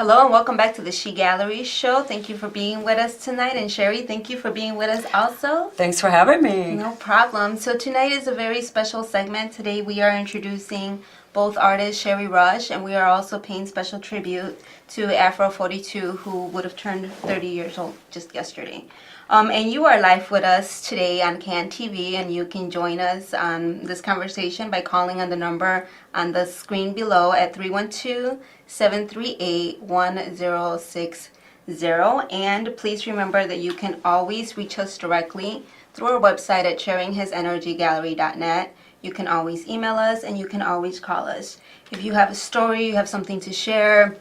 Hello and welcome back to the S.H.E Gallery Show. Thank you for being with us tonight. And Sherry, thank you for being with us also. Thanks for having me. No problem. So tonight is a very special segment. Today we are introducing both artist Sherry Rush, and we are also paying special tribute to Afro 42, who would have turned 30 years old just yesterday. And you are live with us today on CAN TV, and you can join us on this conversation by calling on the number on the screen below at 312-738-1060. And please remember that you can always reach us directly through our website at sharinghisenergygallery.net. You can always email us, and you can always call us. If you have a story, you have something to share,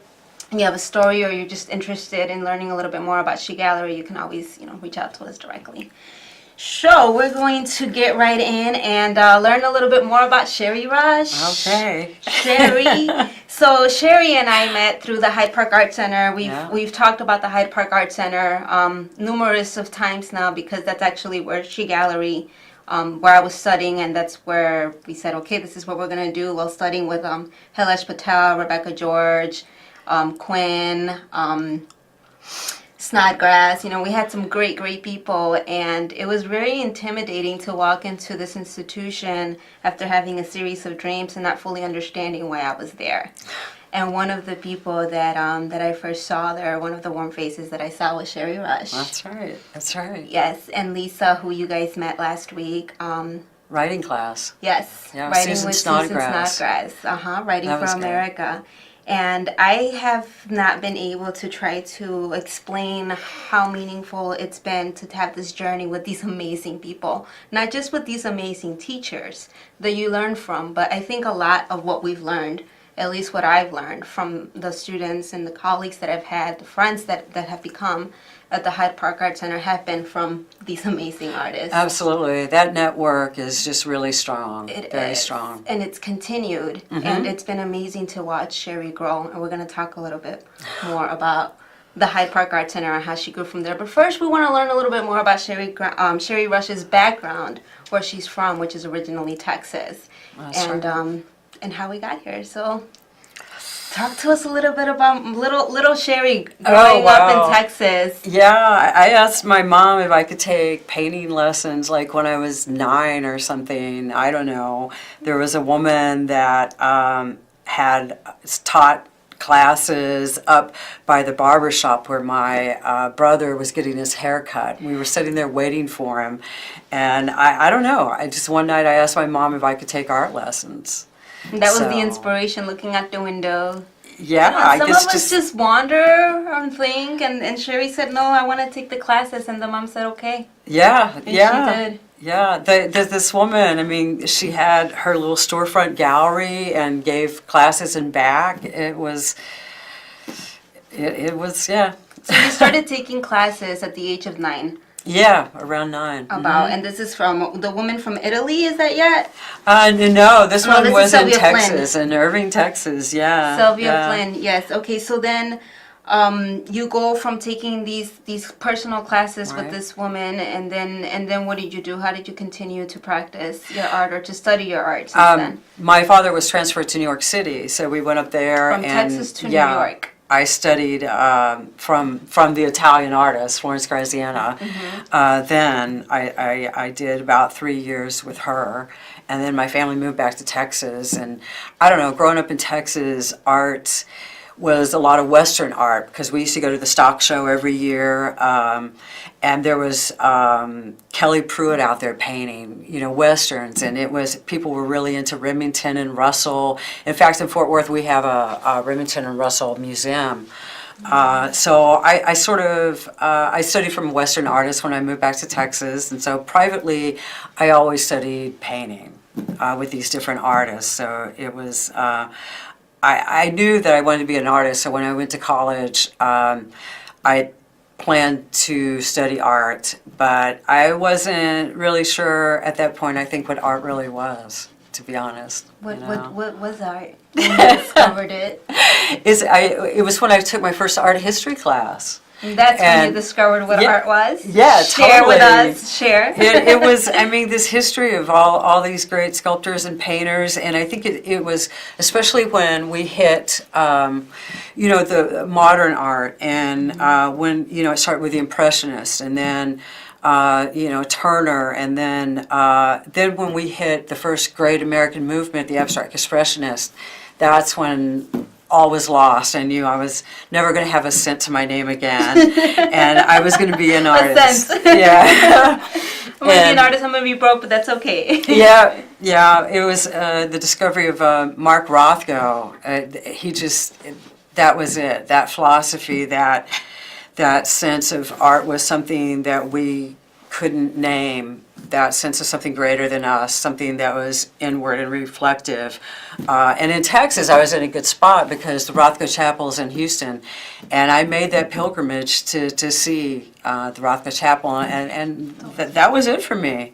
you have a story, or you're just interested in learning a little bit more about S.H.E Gallery, you can always, reach out to us directly. So we're going to get right in and learn a little bit more about Sherry Rush. Okay. Sherry. So Sherry and I met through the Hyde Park Art Center. We've talked about the Hyde Park Art Center numerous of times now, because that's actually where S.H.E Gallery, where I was studying, and that's where we said, okay, this is what we're going to do while studying with Helesh Patel, Rebecca George, Quinn, Snodgrass. We had some great people, and it was very intimidating to walk into this institution after having a series of dreams and not fully understanding why I was there. And one of the people that I first saw there, one of the warm faces that I saw, was Sherry Rush. That's right. Yes, and Lisa, who you guys met last week. Writing class. Yes, yeah, writing Susan with Snodgrass. Susan Snodgrass. Writing that for America. And I have not been able to try to explain how meaningful it's been to have this journey with these amazing people. Not just with these amazing teachers that you learn from, but I think a lot of what we've learned, at least what I've learned from the students and the colleagues that I've had, the friends that have become at the Hyde Park Art Center, have been from these amazing artists. Absolutely. That network is just really strong. Very is. strong. And it's continued. Mm-hmm. And it's been amazing to watch Sherry grow. And we're going to talk a little bit more about the Hyde Park Art Center and how she grew from there. But first, we want to learn a little bit more about Sherry Rush's background, where she's from, which is originally Texas. That's right. And how we got here. So talk to us a little bit about little Sherry growing up in Texas. Yeah, I asked my mom if I could take painting lessons like when I was 9 or something. I don't know. There was a woman that had taught classes up by the barber shop where my brother was getting his hair cut. We were sitting there waiting for him. And I don't know. One night I asked my mom if I could take art lessons. That was the inspiration, looking out the window. Yeah, some of us just wander and think, and Sherry said, no, I want to take the classes, and the mom said, okay. Yeah, and she did. Yeah, there's this woman, she had her little storefront gallery and gave classes in back. It was, yeah. So you started taking classes at the age of 9. Yeah, around 9. And this is from the woman from Italy, is that yet? No, this one was in Texas, Flynn. In Irving, Texas, yeah. Sylvia Flynn, yes. Okay, so then you go from taking these personal classes with this woman, and then what did you do? How did you continue to practice your art or to study your art since then? My father was transferred to New York City, so we went up there. From Texas to New York. I studied from the Italian artist, Florence Graziano. Mm-hmm. Then I did about 3 years with her. And then my family moved back to Texas. And I don't know, growing up in Texas, art was a lot of Western art, because we used to go to the stock show every year. And there was Kelly Pruitt out there painting, Westerns. And people were really into Remington and Russell. In fact, in Fort Worth, we have a Remington and Russell museum. So I studied from Western artists when I moved back to Texas. And so privately, I always studied painting with these different artists. So it was... I knew that I wanted to be an artist, so when I went to college, I planned to study art, but I wasn't really sure at that point, I think, what art really was, to be honest. What was art when you discovered it? It was when I took my first art history class. And that's when you And discovered what yeah, art was? yeah, Share with totally. us. Share. It was, I mean, this history of all these great sculptors and painters, and I think it was, especially when we hit, the modern art, and when, it started with the Impressionists, and then, Turner, and then when we hit the first great American movement, the Abstract Expressionists, that's when all was lost. I knew I was never going to have a cent to my name again, and I was going to be an artist. cent. Yeah. I'm going to be an artist, I'm going to be broke, but that's okay. Yeah. It was the discovery of Mark Rothko. That was it. That philosophy, that sense of art was something that we couldn't name, that sense of something greater than us, something that was inward and reflective. And in Texas, I was in a good spot because the Rothko Chapel's in Houston, and I made that pilgrimage to see the Rothko Chapel, and that was it for me.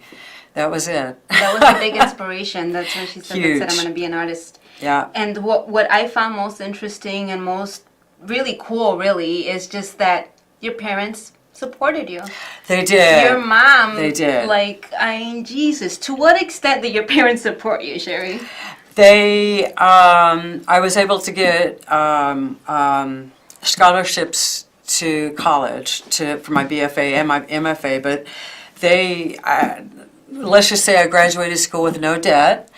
That was it. That was a big inspiration. That's when she said, Huge. I'm going to be an artist. Yeah. And what I found most interesting and most really cool, really, is just that your parents supported you. They did. Your mom. They did. Jesus. To what extent did your parents support you, Sherry? I was able to get scholarships to college for my BFA and my MFA, but let's just say I graduated school with no debt.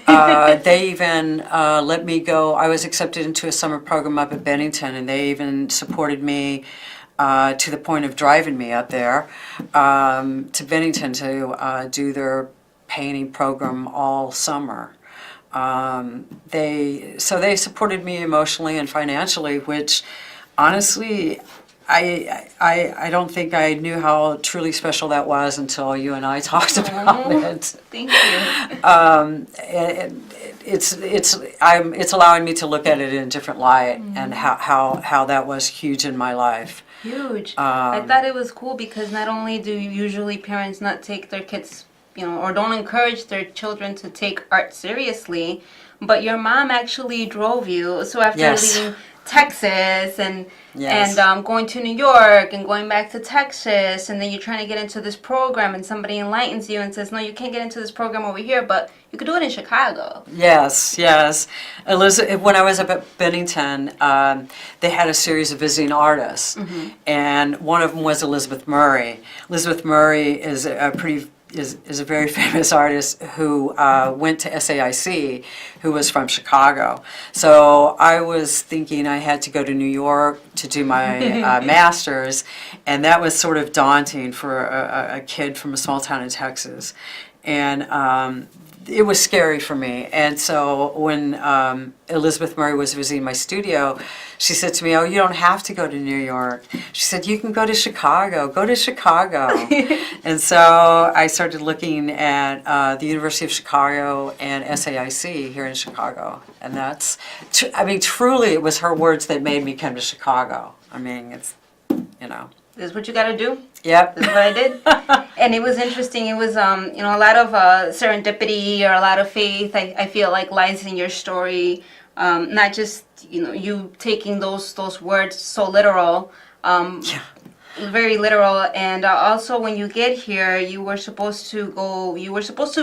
They even let me go. I was accepted into a summer program up at Bennington, and they even supported me to the point of driving me up there to Bennington to do their painting program all summer. They supported me emotionally and financially, which honestly, I don't think I knew how truly special that was until you and I talked about it. Thank you. It's allowing me to look at it in a different light, and how that was huge in my life. Huge. I thought it was cool because not only do usually parents not take their kids, or don't encourage their children to take art seriously, but your mom actually drove you. So after leaving Texas and going to New York and going back to Texas, and then you're trying to get into this program, and somebody enlightens you and says, no, you can't get into this program over here, but you could do it in Chicago. Yes. Elizabeth, when I was up at Bennington, they had a series of visiting artists, and one of them was Elizabeth Murray. Elizabeth Murray is a very famous artist who went to SAIC, who was from Chicago. So I was thinking I had to go to New York to do my master's, and that was sort of daunting for a kid from a small town in Texas. And it was scary for me. And so when Elizabeth Murray was visiting my studio, she said to me, oh, you don't have to go to New York. She said, you can go to Chicago. Go to Chicago. And so I started looking at the University of Chicago and SAIC here in Chicago. And truly it was her words that made me come to Chicago. I mean, it's. This is what you got to do. Yep. This is what I did. And it was interesting. It was, a lot of serendipity or a lot of faith, I feel like, lies in your story. Not just, you taking those words so literal. Very literal. And also when you get here, you were supposed to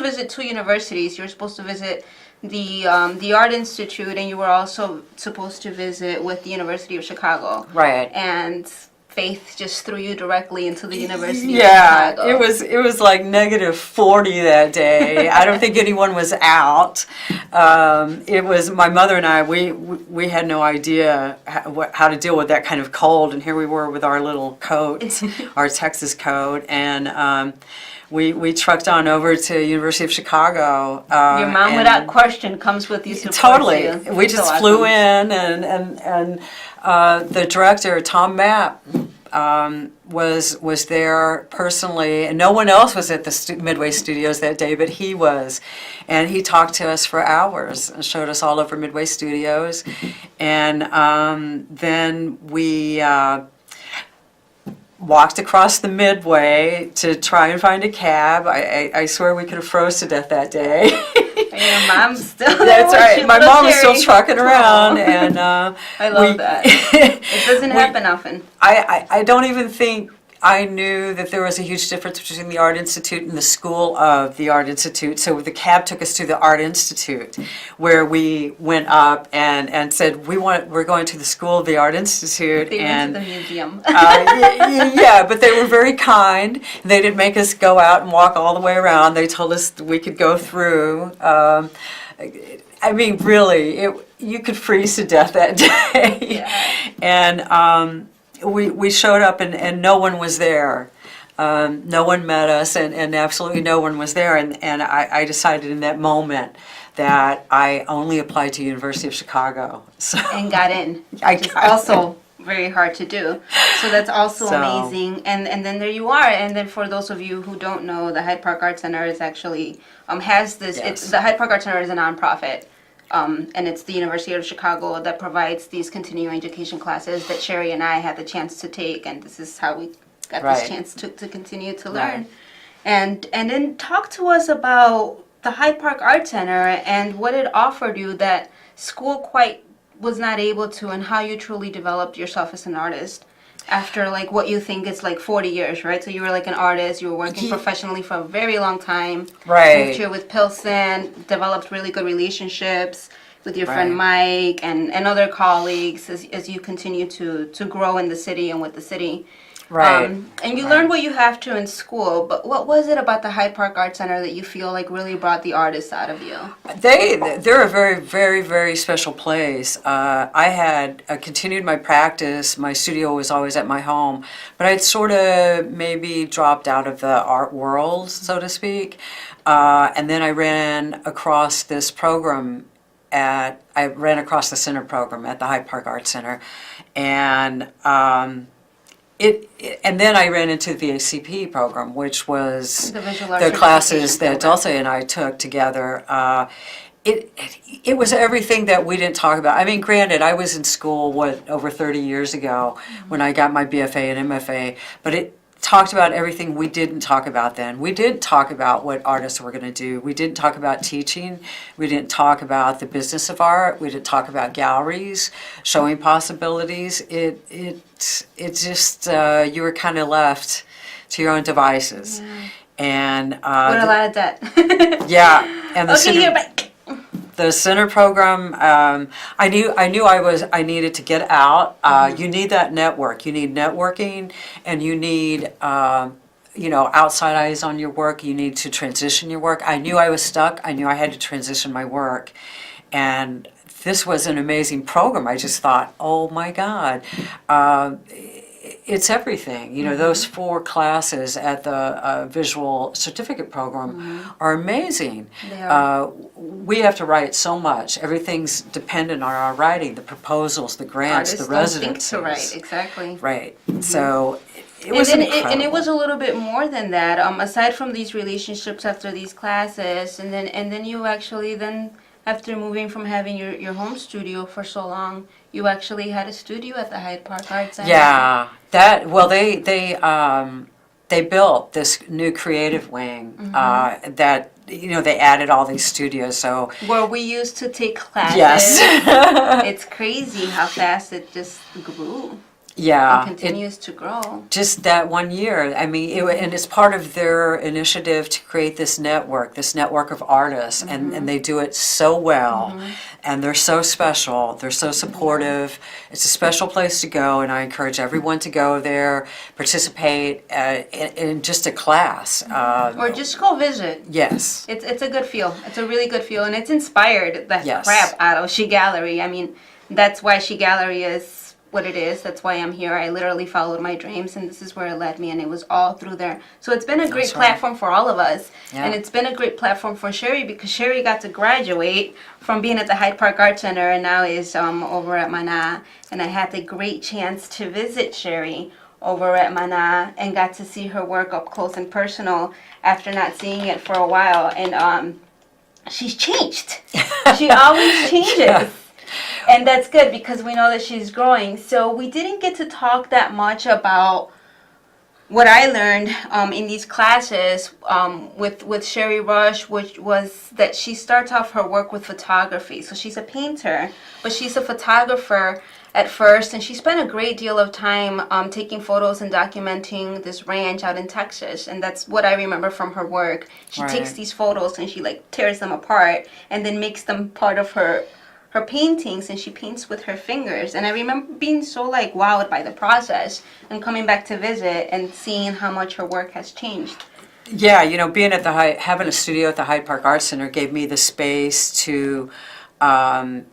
visit two universities. You were supposed to visit the Art Institute, and you were also supposed to visit with the University of Chicago. Right. And faith just threw you directly into the University of Chicago. Yeah, it was like -40 that day. I don't think anyone was out. It was my mother and I. We had no idea how to deal with that kind of cold, and here we were with our little coats, our Texas coat, and we trucked on over to University of Chicago. Your mom, without question, comes with you. Totally. We just so flew awesome. in, and the director, Tom Mapp, was there personally, and no one else was at the Midway Studios that day, but he was, and he talked to us for hours and showed us all over Midway Studios, and then walked across the midway to try and find a cab. I swear we could have froze to death that day. And your mom's still there. That's right. My mom was still Sherry. trucking around, Aw. and I love that. It doesn't happen often. I don't even think I knew that there was a huge difference between the Art Institute and the school of the Art Institute. So the cab took us to the Art Institute, where we went up and said we're going to the school of the Art Institute. They and went to the museum. yeah, but they were very kind. They didn't make us go out and walk all the way around. They told us we could go through. I mean, really, you could freeze to death that day. Yeah. And we showed up and no one was there. No one met us, and absolutely no one was there. And I decided in that moment that I only applied to University of Chicago. So And got in, I which is got also very hard to do. So that's also So- amazing. And then there you are. And then for those of you who don't know, the Hyde Park Art Center is actually has this. Yes. It's the Hyde Park Art Center is a nonprofit. And it's the University of Chicago that provides these continuing education classes that Sherry and I had the chance to take, and this is how we got Right. this chance to continue to learn. Right. And then talk to us about the Hyde Park Art Center and what it offered you that school quite was not able to, and how you truly developed yourself as an artist after like what you think is like 40 years, right? So you were like an artist, you were working professionally for a very long time. Right. Moved here with Pilsen, developed really good relationships with your Right. friend Mike and other colleagues as you continue to grow in the city and with the city. Right. And you Right. learned what you have to in school, but what was it about the Hyde Park Art Center that you feel like really brought the artist out of you? They're a very, very, very special place. I had continued my practice. My studio was always at my home, but I'd sort of maybe dropped out of the art world, so to speak. And then I ran across this program I ran across the center program at the Hyde Park Art Center, and and then I ran into the ACP program, which was The Visual Arts the classes Certification that program. Dulce and I took together. It was everything that we didn't talk about. I mean, granted, I was in school, over 30 years ago when I got my BFA and MFA, but it talked about everything we didn't talk about then. We didn't talk about what artists were going to do. We didn't talk about teaching. We didn't talk about the business of art. We didn't talk about galleries, showing possibilities. It just, you were kind of left to your own devices. And With a lot of debt. yeah, and the Okay, center, you're back. the center program, I knew I needed to get out. You need that network. You need networking, and you need outside eyes on your work. You need to transition your work. I knew I was stuck. I knew I had to transition my work, and this was an amazing program. I just thought, oh my God. It's everything. Those 4 classes at the visual certificate program are amazing. They are. We have to write so much. Everything's dependent on our writing, the proposals, the grants, Artists the don't residencies. think to write, exactly. Right. So it was incredible. And it was a little bit more than that. Aside from these relationships after these classes, and then you actually then, after moving from having your home studio for so long, you actually had a studio at the Hyde Park Art Center. Yeah, they built this new creative wing that they added all these studios. So Where we used to take classes. yes, It's crazy how fast it just grew. yeah, It continues to grow. just that one year. I mean, and it's part of their initiative to create this network of artists, and they do it so well, and they're so special, they're so supportive. It's a special place to go, and I encourage everyone to go there, participate in just a class. Or just go visit. Yes. It's a good feel. It's a really good feel, and it's inspired the Yes. crap out of She Gallery. I mean, that's why She Gallery is what it is. That's why I'm here. I literally followed my dreams, and this is where it led me, and it was all through there. So it's been a great That's right. platform for all of us, Yeah. and it's been a great platform for Sherry because Sherry got to graduate from being at the Hyde Park Art Center and now is over at Mana, and I had the great chance to visit Sherry over at Mana and got to see her work up close and personal after not seeing it for a while, and she's changed. She always changes. Yeah. And that's good because we know that she's growing. So we didn't get to talk that much about what I learned in these classes with Sherry Rush, which was that she starts off her work with photography. So she's a painter, but she's a photographer at first, and she spent a great deal of time taking photos and documenting this ranch out in Texas. And that's what I remember from her work. She takes Right. these photos and she like tears them apart and then makes them part of her paintings, and she paints with her fingers. And I remember being so like wowed by the process and coming back to visit and seeing how much her work has changed. Yeah, you know, being at the having a studio at the Hyde Park Art Center gave me the space to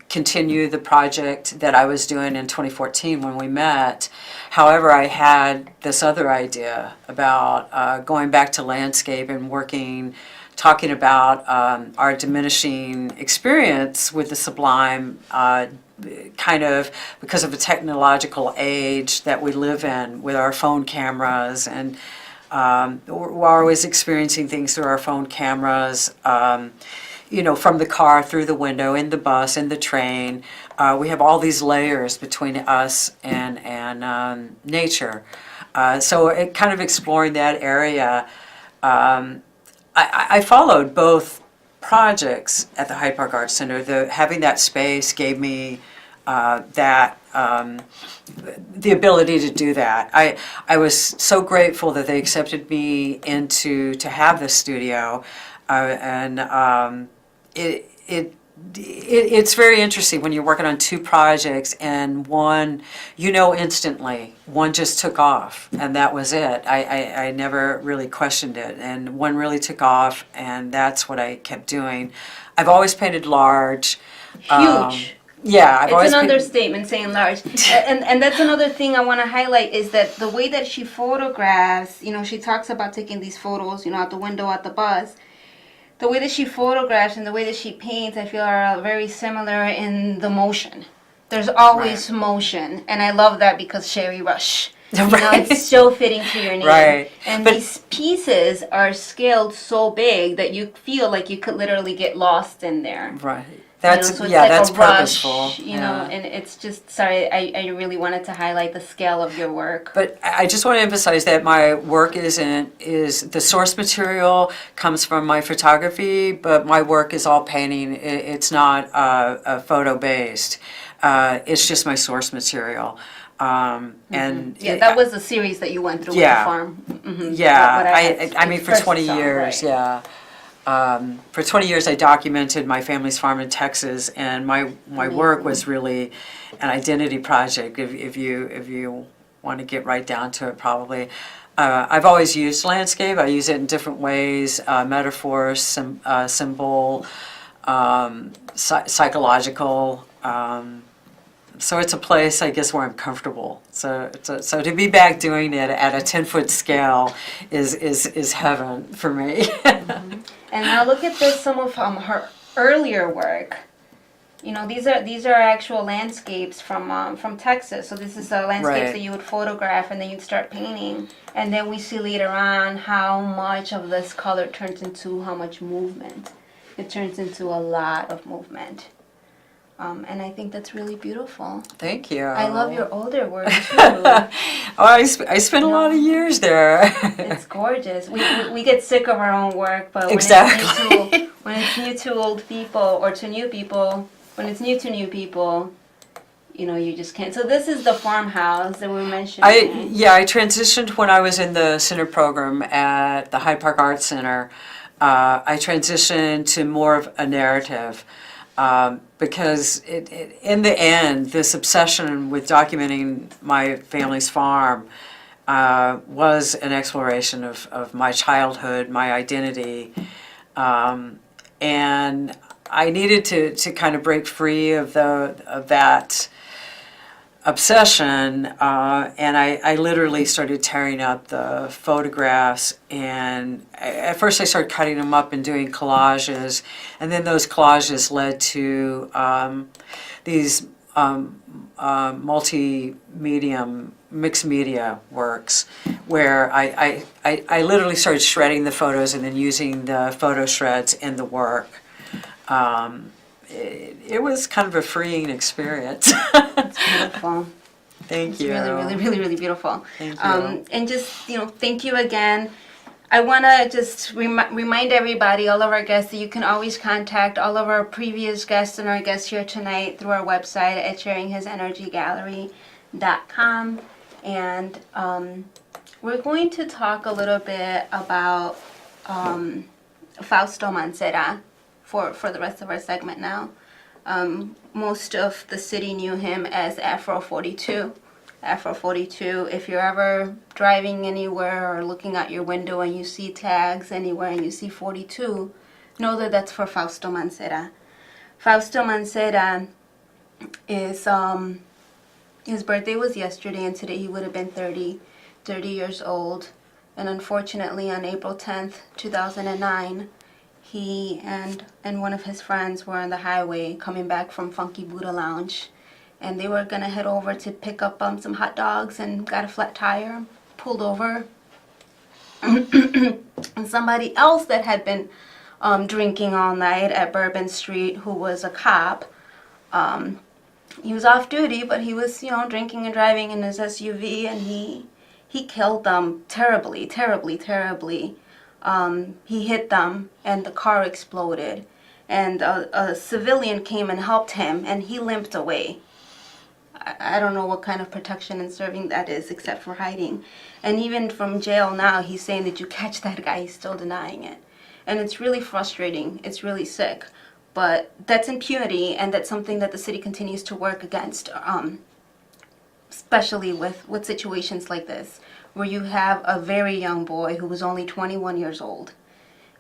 continue the project that I was doing in 2014 when we met. However, I had this other idea about going back to landscape and talking about our diminishing experience with the sublime, kind of because of the technological age that we live in with our phone cameras, and we're always experiencing things through our phone cameras. You know, from the car, through the window, in the bus, in the train. We have all these layers between us and nature. So it kind of exploring that area. I followed both projects at the Hyde Park Art Center. Having that space gave me the ability to do that. I was so grateful that they accepted me to have this studio, and it's very interesting when you're working on two projects and one, you know, instantly, one just took off and that was it. I never really questioned it, and one really took off, and that's what I kept doing. I've always painted large. Huge. Yeah, I've It's always an painted. understatement saying large. And that's another thing I want to highlight is that the way that she photographs, you know, she talks about taking these photos, you know, out the window, at the bus. The way that she photographs and the way that she paints, I feel, are very similar in the motion. There's always motion, and I love that because Sherry Rush. You know, it's so fitting to your name. Right. And But- these pieces are scaled so big that you feel like you could literally get lost in there. Right. You know, That's so it's yeah. like That's a rush, purposeful. you know, and it's just, sorry, I really wanted to highlight the scale of your work. But I just want to emphasize that my work is the source material comes from my photography, but my work is all painting. It's not photo based. It's just my source material. And Yeah, that was the series that you went through with Yeah. the farm. Mhm. yeah. What had I mean, for first 20 saw, years, right. yeah. For 20 years, I documented my family's farm in Texas, and my work was really an identity project. If you want to get right down to it, probably. I've always used landscape. I use it in different ways: metaphor, symbol, psychological. So it's a place, I guess, where I'm comfortable. So to be back doing it at a 10-foot scale is heaven for me. And now look at this, some of her earlier work. You know, these are actual landscapes from Texas. So this is landscapes Right. that you would photograph and then you'd start painting. And then we see later on how much of this color turns into how much movement. It turns into a lot of movement. And I think that's really beautiful. Thank you. I love your older work too. Oh, I spent a lot of years there. It's gorgeous. We get sick of our own work, but when Exactly. when it's new to old people or to new people, when it's new to new people, you know, you just can't. So this is the farmhouse that we mentioned. I transitioned when I was in the center program at the Hyde Park Art Center. I transitioned to more of a narrative. Because in the end, this obsession with documenting my family's farm was an exploration of my childhood, my identity, and I needed to kind of break free of that obsession, and I literally started tearing up the photographs, and at first I started cutting them up and doing collages, and then those collages led to these multi-medium mixed media works where I literally started shredding the photos and then using the photo shreds in the work. It was kind of a freeing experience. It's beautiful. Thank It's you. really, really, really, really beautiful. Thank you. And just, thank you again. I want to just remind everybody, all of our guests, that you can always contact all of our previous guests and our guests here tonight through our website at sharinghisenergygallery.com. And we're going to talk a little bit about Fausto Mancera for the rest of our segment now. Most of the city knew him as Afro 42. Afro 42, if you're ever driving anywhere or looking out your window and you see tags anywhere and you see 42, know that that's for Fausto Mancera. Fausto Mancera is, his birthday was yesterday, and today he would have been 30 years old. And unfortunately, on April 10th, 2009, he and one of his friends were on the highway coming back from Funky Buddha Lounge. And they were going to head over to pick up some hot dogs and got a flat tire, pulled over. And somebody else that had been drinking all night at Bourbon Street, who was a cop, he was off duty, but he was, drinking and driving in his SUV, and he killed them terribly, terribly, terribly. He hit them, and the car exploded. And a civilian came and helped him, and he limped away. I don't know what kind of protection and serving that is, except for hiding. And even from jail now, he's saying, "Did you catch that guy?" He's still denying it. And it's really frustrating. It's really sick. But that's impunity, and that's something that the city continues to work against, especially with situations like this, where you have a very young boy who was only 21 years old.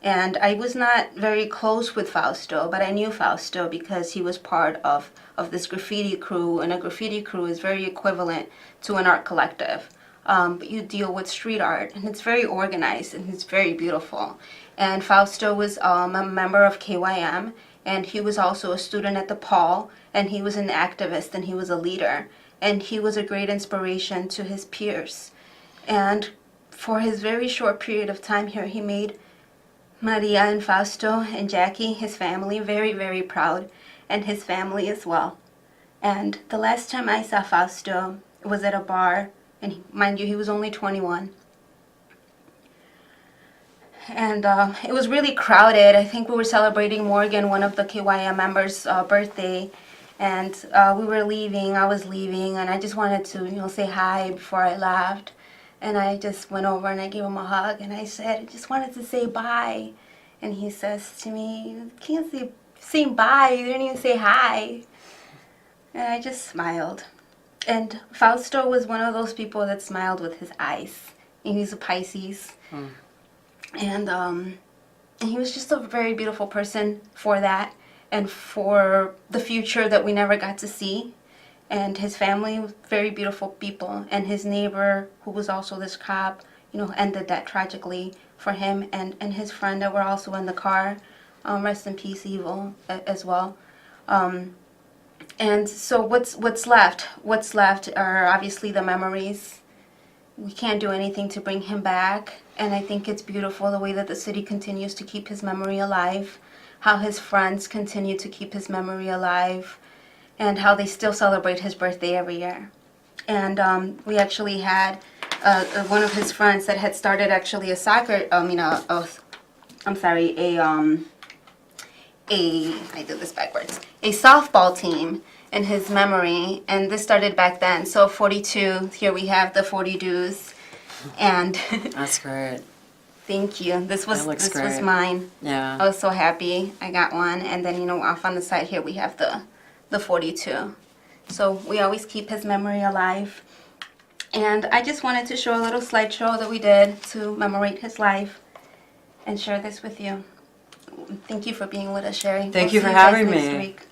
And I was not very close with Fausto, but I knew Fausto because he was part of this graffiti crew, and a graffiti crew is very equivalent to an art collective. But you deal with street art, and it's very organized, and it's very beautiful. And Fausto was a member of KYM, and he was also a student at the Paul, and he was an activist, and he was a leader. And he was a great inspiration to his peers. And for his very short period of time here, he made Maria and Fausto and Jackie, his family, very, very proud, and his family as well. And the last time I saw Fausto was at a bar, and mind you, he was only 21. And it was really crowded. I think we were celebrating Morgan, one of the KYM members' birthday, and we were leaving. I was leaving, and I just wanted to, say hi before I left. And I just went over and I gave him a hug, and I said, "I just wanted to say bye." And he says to me, "You can't say bye, you didn't even say hi." And I just smiled. And Fausto was one of those people that smiled with his eyes. And he's a Pisces. And he was just a very beautiful person for that, and for the future that we never got to see. And his family, very beautiful people. And his neighbor, who was also this cop, ended that tragically for him and his friend that were also in the car. Rest in peace, Evil, as well. And so what's left? What's left are obviously the memories. We can't do anything to bring him back. And I think it's beautiful the way that the city continues to keep his memory alive, how his friends continue to keep his memory alive, and how they still celebrate his birthday every year. And we actually had one of his friends that had started actually a soccer, I did this backwards, a softball team in his memory, and this started back then. So 42, here we have the 40 dues, and That's great. thank you. This was mine. Yeah. I was so happy I got one, and then off on the side here we have the 42. So we always keep his memory alive. And I just wanted to show a little slideshow that we did to commemorate his life and share this with you. Thank you for being with us, Sherry. Thank We'll you for see guys having next me. week.